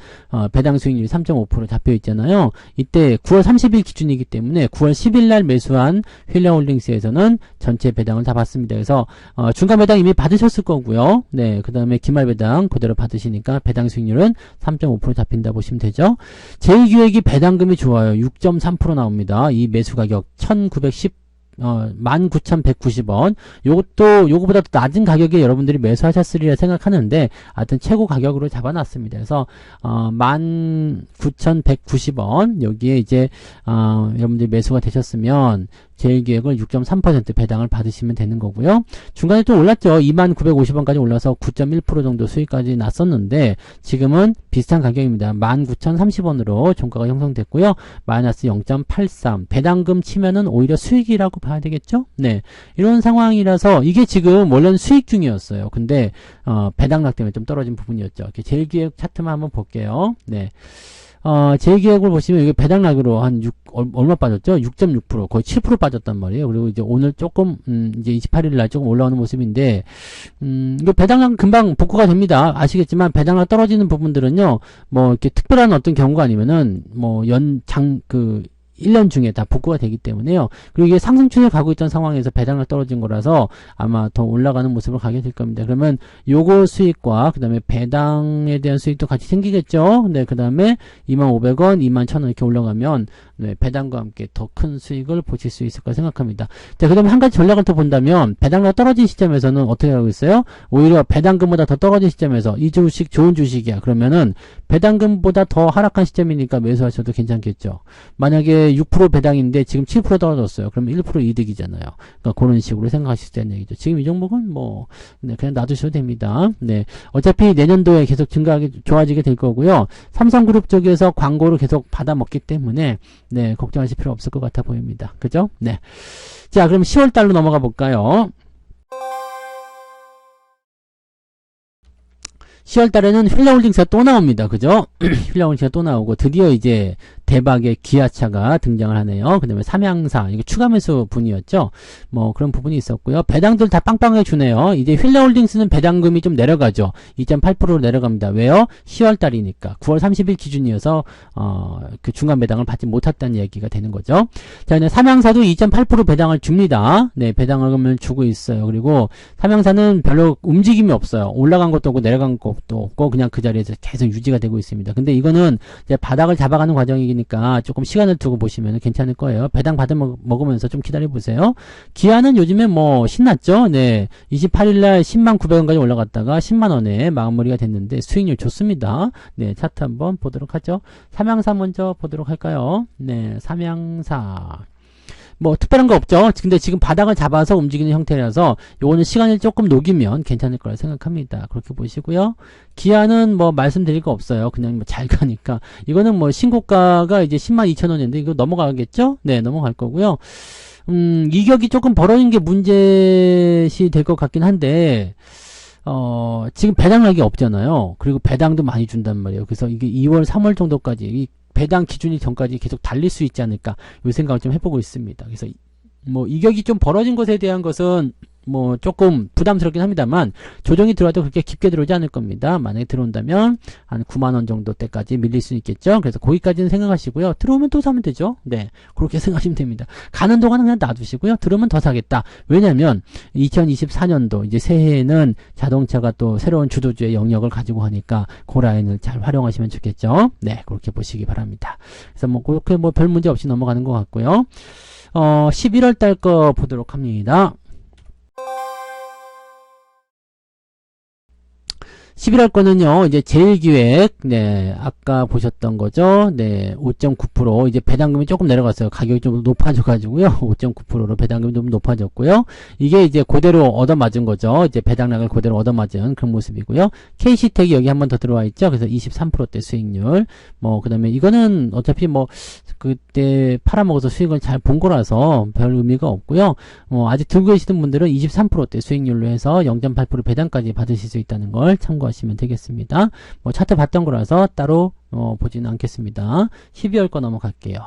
배당 수익률이 3.5% 잡혀 있잖아요. 이때 9월 30일 기준이기 때문에 9월 10일 날 매수한 휠라홀딩스에서는 전체 배당을 다 받습니다. 그래서 중간 배당 이미 받으셨을 거고요. 네, 그 다음에 기말 배당 그대로 받으시니까 배당 수익률은 3.5% 잡힌다 보시면 되죠. 제일기획이 배당금이 좋아요. 6.3% 나옵니다. 이 매수 가격 19,190원. 요거보다 더 낮은 가격에 여러분들이 매수하셨으리라 생각하는데, 하여튼 최고 가격으로 잡아놨습니다. 그래서, 19,190원. 여기에 이제, 여러분들이 매수가 되셨으면, 제일기획을 6.3% 배당을 받으시면 되는 거고요. 중간에 또 올랐죠. 2950원까지 올라서 9.1% 정도 수익까지 났었는데 지금은 비슷한 가격입니다. 19,030원으로 종가가 형성됐고요. 마이너스 0.83 배당금 치면은 오히려 수익이라고 봐야 되겠죠. 네, 이런 상황이라서 이게 지금 원래는 수익 중이었어요. 근데 배당락 때문에 좀 떨어진 부분이었죠. 이렇게 제일기획 차트만 한번 볼게요. 네. 제일기획을 보시면 이게 배당락으로 얼마 빠졌죠? 6.6% 거의 7% 빠졌단 말이에요. 그리고 이제 오늘 조금 이제 28일 날 조금 올라오는 모습인데 이거 배당락 금방 복구가 됩니다. 아시겠지만 배당락 떨어지는 부분들은요. 뭐 이렇게 특별한 어떤 경우가 아니면은 뭐 1년 중에 다 복구가 되기 때문에요. 그리고 이게 상승추세 가고 있던 상황에서 배당을 떨어진 거라서 아마 더 올라가는 모습을 가게 될 겁니다. 그러면 요거 수익과 그 다음에 배당에 대한 수익도 같이 생기겠죠. 네, 그 다음에 25,000원, 21,000원 이렇게 올라가면 네, 배당과 함께 더 큰 수익을 보실 수 있을 거라 생각합니다. 자, 그 다음에 한 가지 전략을 더 본다면 배당과 떨어진 시점에서는 어떻게 하고 있어요? 오히려 배당금보다 더 떨어진 시점에서 이 주식 좋은 주식이야. 그러면은 배당금보다 더 하락한 시점이니까 매수하셔도 괜찮겠죠. 만약에 6% 배당인데 지금 7% 떨어졌어요. 그러면 1% 이득이잖아요. 그러니까 그런 식으로 생각하실 수 있다는 얘기죠. 지금 이 종목은 뭐 네, 그냥 놔두셔도 됩니다. 네, 어차피 내년도에 계속 좋아지게 될 거고요. 삼성그룹 쪽에서 광고를 계속 받아먹기 때문에 네, 걱정하실 필요 없을 것 같아 보입니다. 그죠? 네. 자, 그럼 10월 달로 넘어가 볼까요? 10월 달에는 휠라홀딩스가 또 나옵니다. 그죠? 휠라홀딩스가 또 나오고 드디어 이제 대박의 기아차가 등장을 하네요. 그 다음에 삼양사, 이거 추가 매수 분이었죠. 뭐 그런 부분이 있었고요. 배당들 다 빵빵하게 주네요. 이제 휠라홀딩스는 배당금이 좀 내려가죠. 2.8%로 내려갑니다. 왜요? 10월 달이니까. 9월 30일 기준이어서 그 중간 배당을 받지 못했다는 얘기가 되는 거죠. 자, 이제 삼양사도 2.8% 배당을 줍니다. 네, 배당금을 주고 있어요. 그리고 삼양사는 별로 움직임이 없어요. 올라간 것도 없고 내려간 것도 없고 그냥 그 자리에서 계속 유지가 되고 있습니다. 근데 이거는 이제 바닥을 잡아가는 과정이니까 조금 시간을 두고 보시면 괜찮을 거예요. 배당 받아 먹으면서 좀 기다려 보세요. 기아는 요즘에 뭐 신났죠. 네, 28일날 109,000원까지 올라갔다가 10만원에 마무리가 됐는데 수익률 좋습니다. 네, 차트 한번 보도록 하죠. 삼양사 먼저 보도록 할까요? 네, 삼양사 뭐 특별한 거 없죠. 근데 지금 바닥을 잡아서 움직이는 형태라서 요거는 시간을 조금 녹이면 괜찮을 거라 생각합니다. 그렇게 보시고요. 기아는 뭐 말씀드릴 거 없어요. 그냥 뭐 잘 가니까. 이거는 뭐 신고가가 이제 102,000원인데 이거 넘어가겠죠? 네, 넘어갈 거고요. 이격이 조금 벌어진 게 문제시 될 것 같긴 한데 지금 배당락이 없잖아요. 그리고 배당도 많이 준단 말이에요. 그래서 이게 2월, 3월 정도까지 배당 기준이 전까지 계속 달릴 수 있지 않을까 이 생각을 좀 해보고 있습니다. 그래서 뭐 이격이 좀 벌어진 것에 대한 것은 뭐 조금 부담스럽긴 합니다만 조정이 들어와도 그렇게 깊게 들어오지 않을 겁니다. 만약에 들어온다면 한 9만원 정도 때까지 밀릴 수 있겠죠. 그래서 거기까지는 생각하시고요. 들어오면 또 사면 되죠. 네, 그렇게 생각하시면 됩니다. 가는 동안은 그냥 놔두시고요. 들어오면 더 사겠다. 왜냐면 2024년도 이제 새해에는 자동차가 또 새로운 주도주의 영역을 가지고 하니까 그 라인을 잘 활용하시면 좋겠죠. 네, 그렇게 보시기 바랍니다. 그래서 뭐 그렇게 뭐 별 문제 없이 넘어가는 것 같고요. 11월 달 거 보도록 합니다. 11월 거는요, 이제 제일기획, 네, 아까 보셨던 거죠. 네, 5.9%. 이제 배당금이 조금 내려갔어요. 가격이 좀 높아져가지고요. 5.9%로 배당금이 좀 높아졌고요. 이게 이제 그대로 얻어맞은 거죠. 이제 배당량을 그대로 얻어맞은 그런 모습이고요. KC텍이 여기 한 번 더 들어와 있죠. 그래서 23%대 수익률. 뭐, 그 다음에 이거는 어차피 뭐, 그때 팔아먹어서 수익을 잘 본 거라서 별 의미가 없고요. 아직 들고 계시는 분들은 23%대 수익률로 해서 0.8% 배당까지 받으실 수 있다는 걸 참고하시면 되겠습니다. 뭐 차트 봤던 거라서 따로, 보지는 않겠습니다. 12월 거 넘어갈게요.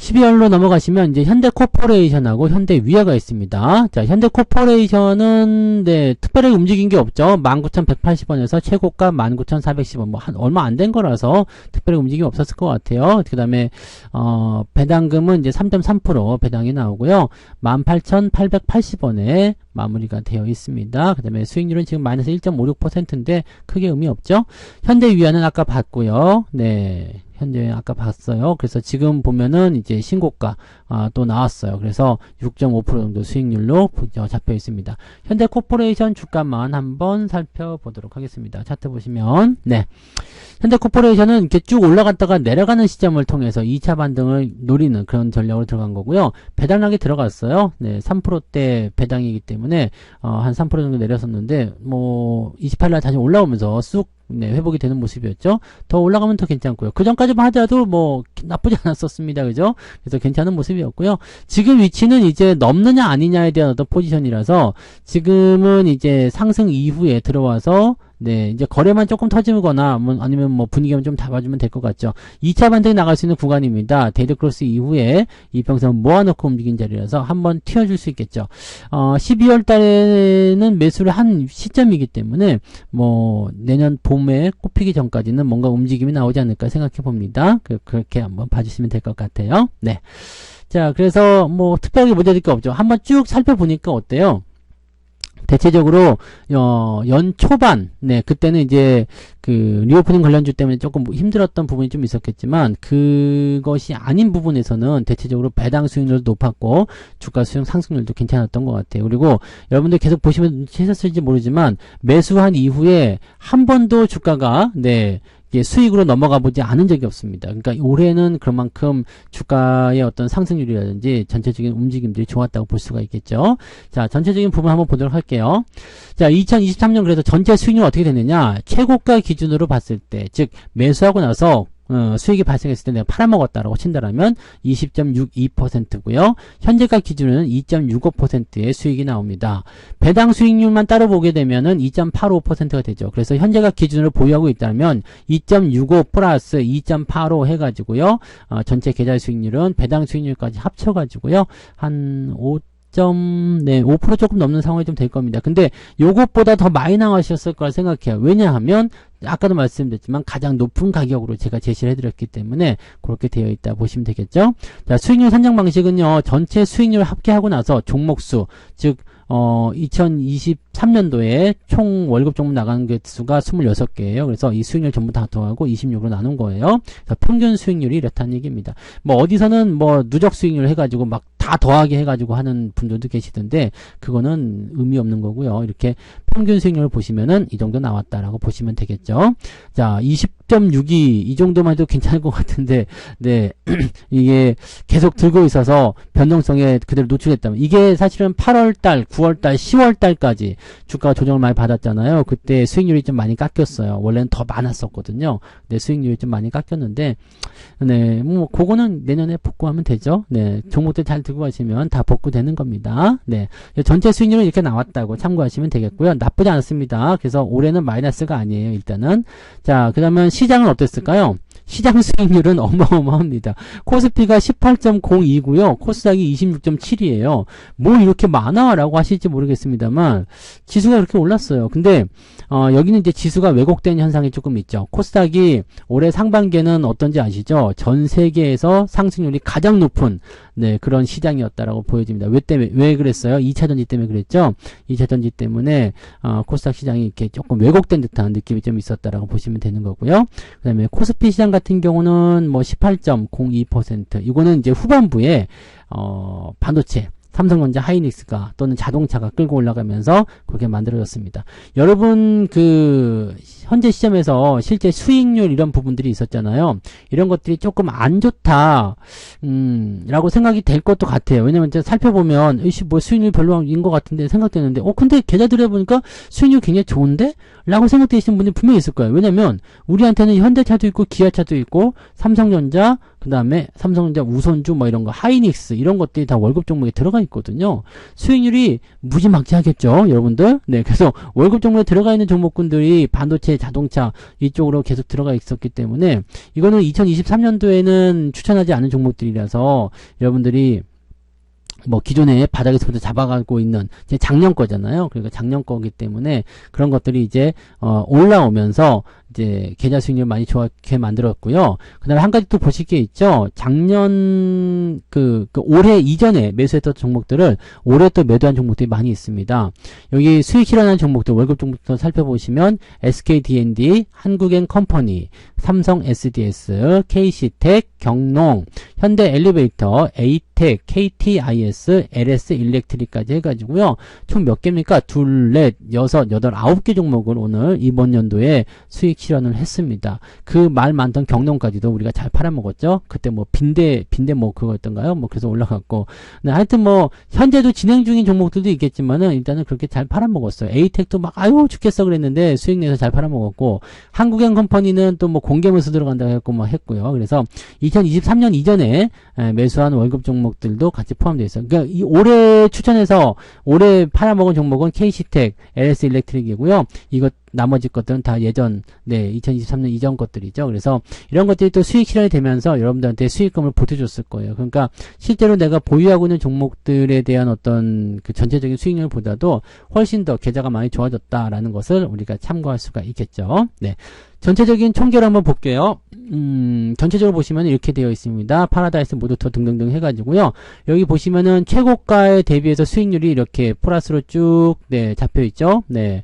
12월로 넘어가시면 이제 현대코퍼레이션하고 현대위아가 있습니다. 자, 현대코퍼레이션은 네, 특별하게 움직인 게 없죠. 19,180원에서 최고가 19,410원. 뭐 얼마 안 된 거라서 특별히 움직임이 없었을 것 같아요. 그다음에 배당금은 이제 3.3% 배당이 나오고요. 18,880원에 마무리가 되어 있습니다. 그 다음에 수익률은 지금 마이너스 1.56%인데 크게 의미 없죠. 현대위아는 아까 봤고요. 네. 현재 아까 봤어요. 그래서 지금 보면은 이제 신고가 또 나왔어요. 그래서 6.5% 정도 수익률로 잡혀 있습니다. 현대코퍼레이션 주가만 한번 살펴보도록 하겠습니다. 차트 보시면 네. 현대코퍼레이션은 이렇게 쭉 올라갔다가 내려가는 시점을 통해서 2차 반등을 노리는 그런 전략으로 들어간 거고요. 배당락이 들어갔어요. 네, 3%대 배당이기 때문에 한 3% 정도 내렸었는데 뭐 28일 다시 올라오면서 쑥 네, 회복이 되는 모습이었죠. 더 올라가면 더 괜찮고요. 그 전까지만 하더라도 뭐 나쁘지 않았었습니다. 그죠? 그래서 괜찮은 모습이었고요. 지금 위치는 이제 넘느냐 아니냐에 대한 어떤 포지션이라서 지금은 이제 상승 이후에 들어와서 네, 이제 거래만 조금 터지거나 아니면 뭐 분위기만 좀 잡아주면 될 것 같죠. 2차 반등이 나갈 수 있는 구간입니다. 데이드 크로스 이후에 이평선 모아놓고 움직인 자리라서 한번 튀어줄 수 있겠죠. 12월 달에는 매수를 한 시점이기 때문에 뭐 내년 봄에 꽃피기 전까지는 뭔가 움직임이 나오지 않을까 생각해 봅니다. 그렇게 한번 봐주시면 될 것 같아요. 네. 자, 그래서 뭐 특별하게 문제될 게 없죠. 한번 쭉 살펴보니까 어때요? 대체적으로 연 초반 네 그때는 이제 그 리오프닝 관련주 때문에 조금 힘들었던 부분이 좀 있었겠지만 그것이 아닌 부분에서는 대체적으로 배당 수익률도 높았고 주가 수익 상승률도 괜찮았던 것 같아요. 그리고 여러분들 계속 보시면 눈치채셨을지 모르지만 매수한 이후에 한 번도 주가가 네 수익으로 넘어가 보지 않은 적이 없습니다. 그러니까 올해는 그만큼 주가의 어떤 상승률이라든지 전체적인 움직임들이 좋았다고 볼 수가 있겠죠. 자, 전체적인 부분 한번 보도록 할게요. 자, 2023년 그래서 전체 수익률 어떻게 됐느냐? 최고가 기준으로 봤을 때, 즉 매수하고 나서 수익이 발생했을 때 내가 팔아먹었다라고 친다라면 20.62%고요. 현재가 기준은 2.65%의 수익이 나옵니다. 배당 수익률만 따로 보게 되면은 2.85%가 되죠. 그래서 현재가 기준으로 보유하고 있다면 2.65 플러스 2.85 해가지고요. 전체 계좌 수익률은 배당 수익률까지 합쳐가지고요. 한 5% 조금 넘는 상황이 좀 될 겁니다. 근데 요것보다 더 많이 나가셨을 거라 생각해요. 왜냐하면 아까도 말씀드렸지만 가장 높은 가격으로 제가 제시를 해드렸기 때문에 그렇게 되어 있다 보시면 되겠죠. 자, 수익률 산정 방식은요. 전체 수익률 합계하고 나서 종목수, 즉 2023년도에 총 월급 종목 나가는 개수가 26개예요. 그래서 이 수익률 전부 다 더하고 26으로 나눈 거예요. 그래서 평균 수익률이 이렇다는 얘기입니다. 뭐 어디서는 뭐 누적 수익률 해가지고 막 다 더하게 해가지고 하는 분들도 계시던데 그거는 의미 없는 거고요. 이렇게 평균 수익률을 보시면은 이 정도 나왔다라고 보시면 되겠죠. 자, 20.62 이 정도만 해도 괜찮을 것 같은데 네 이게 계속 들고 있어서 변동성에 그대로 노출했다면 이게 사실은 8월달, 9월달, 10월달까지 주가 조정을 많이 받았잖아요. 그때 수익률이 좀 많이 깎였어요. 원래는 더 많았었거든요. 근데 수익률이 좀 많이 깎였는데 네, 뭐 그거는 내년에 복구하면 되죠. 네, 종목들 잘 들고 가시면 다 복구되는 겁니다. 네, 전체 수익률은 이렇게 나왔다고 참고하시면 되겠고요. 나쁘지 않습니다. 그래서 올해는 마이너스가 아니에요. 일단은 자, 그러면 시장은 어땠을까요? 시장 수익률은 어마어마합니다. 코스피가 18.02고요. 코스닥이 26.7이에요. 뭐 이렇게 많아? 라고 하실지 모르겠습니다만 지수가 이렇게 올랐어요. 근데 여기는 이제 지수가 왜곡된 현상이 조금 있죠. 코스닥이 올해 상반기에는 어떤지 아시죠? 전 세계에서 상승률이 가장 높은 네, 그런 시장이었다라고 보여집니다. 왜 그랬어요? 2차 전지 때문에 그랬죠? 2차 전지 때문에 코스닥 시장이 이렇게 조금 왜곡된 듯한 느낌이 좀 있었다라고 보시면 되는 거고요. 그 다음에 코스피 시장 같은 경우는 뭐 18.02%. 이거는 이제 후반부에 반도체 삼성전자, 하이닉스가 또는 자동차가 끌고 올라가면서 그렇게 만들어졌습니다. 여러분 그 현재 시점에서 실제 수익률 이런 부분들이 있었잖아요. 이런 것들이 조금 안 좋다 라고 생각이 될 것도 같아요. 왜냐면 제가 살펴보면 뭐 수익률 별로인 것 같은데 생각되는데 근데 계좌 들여보니까 수익률 굉장히 좋은데? 라고 생각되시는 분이 분명히 있을 거예요. 왜냐면 우리한테는 현대차도 있고 기아차도 있고 삼성전자 그 다음에 삼성전자, 우선주 뭐 이런 거, 하이닉스 이런 것들이 다 월급 종목에 들어가 있거든요. 수익률이 무지막지하겠죠, 여러분들. 네, 그래서 월급 종목에 들어가 있는 종목군들이 반도체, 자동차 이쪽으로 계속 들어가 있었기 때문에 이거는 2023년도에는 추천하지 않은 종목들이라서 여러분들이 뭐 기존에 바닥에서부터 잡아가고 있는 이제 작년 거잖아요. 그러니까 작년 거기 때문에 그런 것들이 이제 올라오면서 이제 계좌 수익률 많이 좋게 만들었고요. 그다음에 한 가지 또 보실 게 있죠. 작년 올해 이전에 매수했던 종목들을 올해 또 매도한 종목들이 많이 있습니다. 여기 수익 실현한 종목들 월급 종목부터 살펴보시면 SKD&D, 한국엔컴퍼니, 삼성 SDS, KC텍, 경농, 현대 엘리베이터, 에이텍, KTIS, LS 일렉트릭까지 해가지고요. 총 몇 개입니까? 둘, 넷, 여섯, 여덟, 9개 종목을 오늘 이번 연도에 수익 실현을 했습니다. 그 말 많던 경농까지도 우리가 잘 팔아먹었죠. 그때 뭐 빈대 뭐 그거였던가요? 뭐 그래서 올라갔고. 네, 하여튼 뭐 현재도 진행 중인 종목들도 있겠지만은 일단은 그렇게 잘 팔아먹었어요. 에이텍도 막 아유 죽겠어 그랬는데 수익 내서 잘 팔아먹었고, 한국엔컴퍼니는 또 뭐 공개문서 들어간다고 했고 뭐 했고요. 그래서 2023년 이전에 매수한 월급 종목들도 같이 포함되어 있어요. 그러니까 이 올해 추천해서 올해 팔아먹은 종목은 KC텍, LS 일렉트릭이고요. 이것 나머지 것들은 다 예전 2023년 이전 것들이죠. 그래서 이런 것들이 또 수익 실현이 되면서 여러분들한테 수익금을 보태줬을 거예요. 그러니까 실제로 내가 보유하고 있는 종목들에 대한 어떤 그 전체적인 수익률보다도 훨씬 더 계좌가 많이 좋아졌다라는 것을 우리가 참고할 수가 있겠죠. 네. 전체적인 총계를 한번 볼게요. 전체적으로 보시면 이렇게 되어 있습니다. 파라다이스, 모두터 등등등 해가지고요. 여기 보시면은 최고가에 대비해서 수익률이 이렇게 플러스로 쭉, 잡혀 있죠. 네.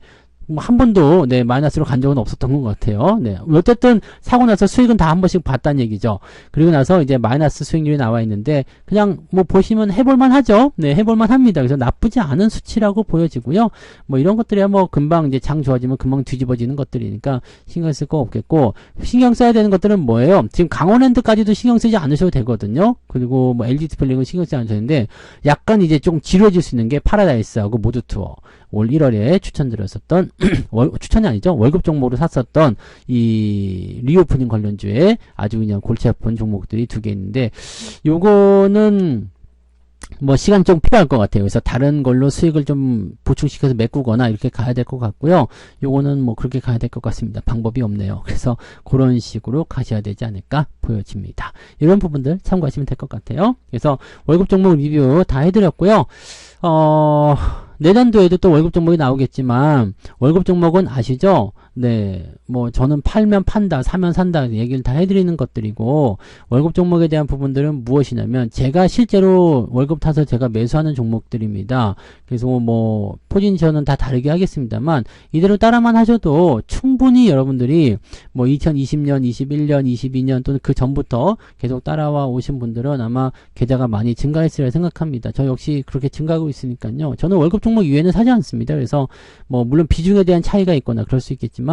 뭐 한 번도 마이너스로 간 적은 없었던 것 같아요. 네. 어쨌든 사고 나서 수익은 다 한 번씩 봤다는 얘기죠. 그리고 나서 이제 마이너스 수익률이 나와 있는데 그냥 뭐 보시면 해볼만 하죠. 네, 해볼만 합니다. 그래서 나쁘지 않은 수치라고 보여지고요. 뭐 이런 것들이야 뭐 금방 이제 장 좋아지면 금방 뒤집어지는 것들이니까 신경 쓸 거 없겠고, 신경 써야 되는 것들은 뭐예요? 지금 강원랜드까지도 신경 쓰지 않으셔도 되거든요. 그리고 뭐 LG 디스플레이는 신경 쓰지 않으셔도 되는데 약간 이제 좀 지루해질 수 있는 게 파라다이스하고 모두투어. 올 1월에 추천드렸었던 추천이 아니죠. 월급 종목으로 샀었던 이 리오프닝 관련주에 아주 그냥 골치 아픈 종목들이 두 개 있는데 요거는 뭐 시간 좀 필요할 것 같아요. 그래서 다른 걸로 수익을 좀 보충시켜서 메꾸거나 이렇게 가야 될 것 같고요. 요거는 뭐 그렇게 가야 될 것 같습니다. 방법이 없네요. 그래서 그런 식으로 가셔야 되지 않을까 보여집니다. 이런 부분들 참고하시면 될 것 같아요. 그래서 월급 종목 리뷰 다 해드렸고요. 내년도에도 또 월급 종목이 나오겠지만 월급 종목은 아시죠? 네, 뭐 저는 팔면 판다, 사면 산다 얘기를 다 해드리는 것들이고, 월급 종목에 대한 부분들은 무엇이냐면 제가 실제로 월급 타서 제가 매수하는 종목들입니다. 그래서 뭐 포지션은 다 다르게 하겠습니다만 이대로 따라만 하셔도 충분히 여러분들이 뭐 2020년, 21년, 22년 또는 그 전부터 계속 따라와 오신 분들은 아마 계좌가 많이 증가했으리라 생각합니다. 저 역시 그렇게 증가하고 있으니까요. 저는 월급 종목 이외에는 사지 않습니다. 그래서 뭐 물론 비중에 대한 차이가 있거나 그럴 수 있겠지만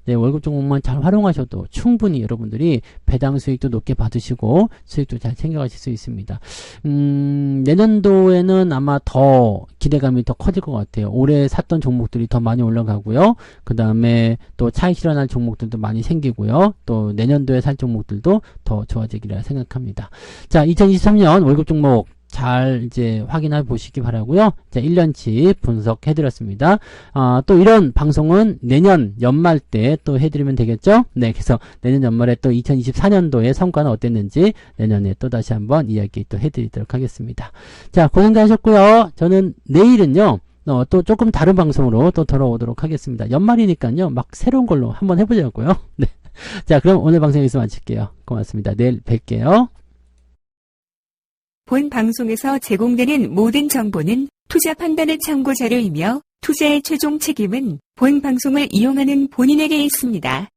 월급 종목만 잘 활용하셔도 충분히 여러분들이 배당 수익도 높게 받으시고 수익도 잘 챙겨가실 수 있습니다. 내년도에는 아마 더 기대감이 더 커질 것 같아요. 올해 샀던 종목들이 더 많이 올라가고요. 그 다음에 또 차익 실현할 종목들도 많이 생기고요. 또 내년도에 살 종목들도 더 좋아지리라 생각합니다. 자, 2023년 월급 종목 잘 이제 확인해 보시기 바라고요. 자, 1년치 분석해 드렸습니다. 또 이런 방송은 내년 연말 때 또 해드리면 되겠죠? 네, 그래서 내년 연말에 또 2024년도의 성과는 어땠는지 내년에 또 다시 한번 이야기 또 해드리도록 하겠습니다. 자, 고생 하셨고요. 저는 내일은요, 또 조금 다른 방송으로 또 돌아오도록 하겠습니다. 연말이니까요, 막 새로운 걸로 한번 해보자고요. 네. 자, 그럼 오늘 방송 여기서 마칠게요. 고맙습니다. 내일 뵐게요. 본 방송에서 제공되는 모든 정보는 투자 판단의 참고 자료이며 투자의 최종 책임은 본 방송을 이용하는 본인에게 있습니다.